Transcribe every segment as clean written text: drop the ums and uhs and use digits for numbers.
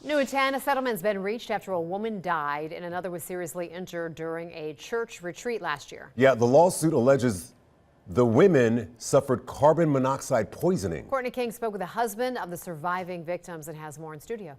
New at 10, a settlement has been reached after a woman died and another was seriously injured during a church retreat last year. Yeah, the lawsuit alleges the women suffered carbon monoxide poisoning. Courtney King spoke with the husband of the surviving victims and has more in studio.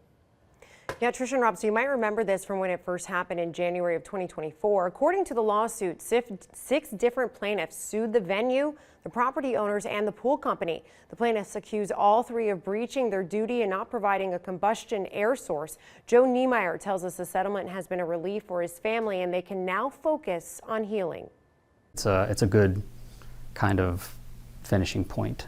Yeah, Trish and Rob, so you might remember this from when it first happened in January of 2024. According to the lawsuit, 6 different plaintiffs sued the venue, the property owners, and the pool company. The plaintiffs accuse all 3 of breaching their duty and not providing a combustion air source. Joe Niemeyer tells us the settlement has been a relief for his family and they can now focus on healing. It's a good kind of finishing point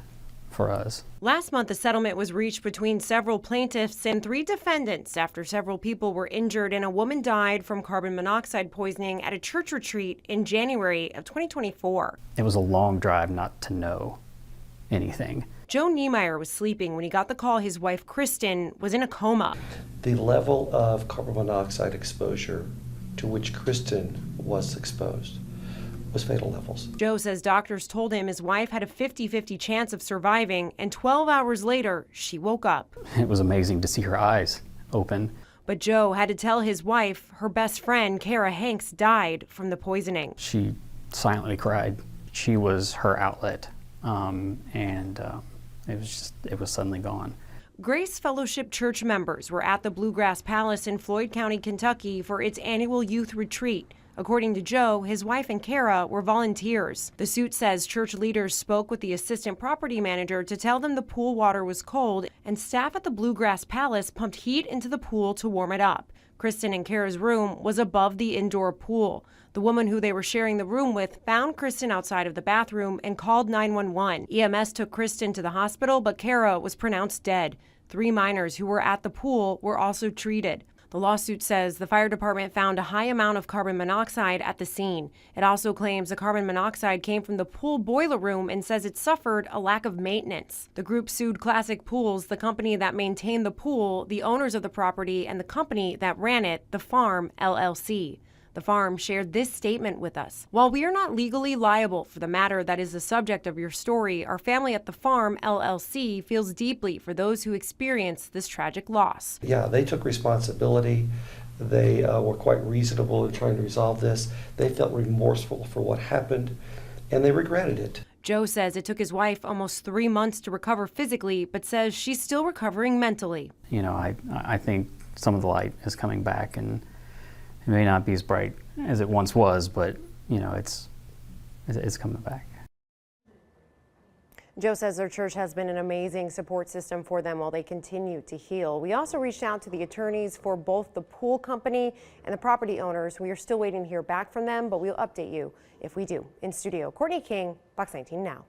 for us. Last month, a settlement was reached between several plaintiffs and 3 defendants after several people were injured and a woman died from carbon monoxide poisoning at a church retreat in January of 2024. It was a long drive not to know anything. Joe Niemeyer was sleeping when he got the call his wife, Kristen, was in a coma. The level of carbon monoxide exposure to which Kristen was exposed was fatal levels. Joe says doctors told him his wife had a 50-50 chance of surviving, and 12 hours later, she woke up. It was amazing to see her eyes open. But Joe had to tell his wife her best friend, Kara Hanks, died from the poisoning. She silently cried. She was her outlet, it was suddenly gone. Grace Fellowship Church members were at the Bluegrass Palace in Floyd County, Kentucky for its annual youth retreat. According to Joe, his wife and Kara were volunteers. The suit says church leaders spoke with the assistant property manager to tell them the pool water was cold, and staff at the Bluegrass Palace pumped heat into the pool to warm it up. Kristen and Kara's room was above the indoor pool. The woman who they were sharing the room with found Kristen outside of the bathroom and called 911. EMS took Kristen to the hospital, but Kara was pronounced dead. 3 minors who were at the pool were also treated. The lawsuit says the fire department found a high amount of carbon monoxide at the scene. It also claims the carbon monoxide came from the pool boiler room and says it suffered a lack of maintenance. The group sued Classic Pools, the company that maintained the pool, the owners of the property, and the company that ran it, the Farm LLC. The farm shared this statement with us. While we are not legally liable for the matter that is the subject of your story, our family at the Farm LLC feels deeply for those who experienced this tragic loss. Yeah, they took responsibility. They were quite reasonable in trying to resolve this. They felt remorseful for what happened, and they regretted it. Joe says it took his wife almost 3 months to recover physically, but says she's still recovering mentally. You know, I think some of the light is coming back, and it may not be as bright as it once was, but you know, it's coming back. Joe says their church has been an amazing support system for them while they continue to heal. We also reached out to the attorneys for both the pool company and the property owners. We are still waiting to hear back from them, but we'll update you if we do. In studio, Courtney King, Fox 19 Now.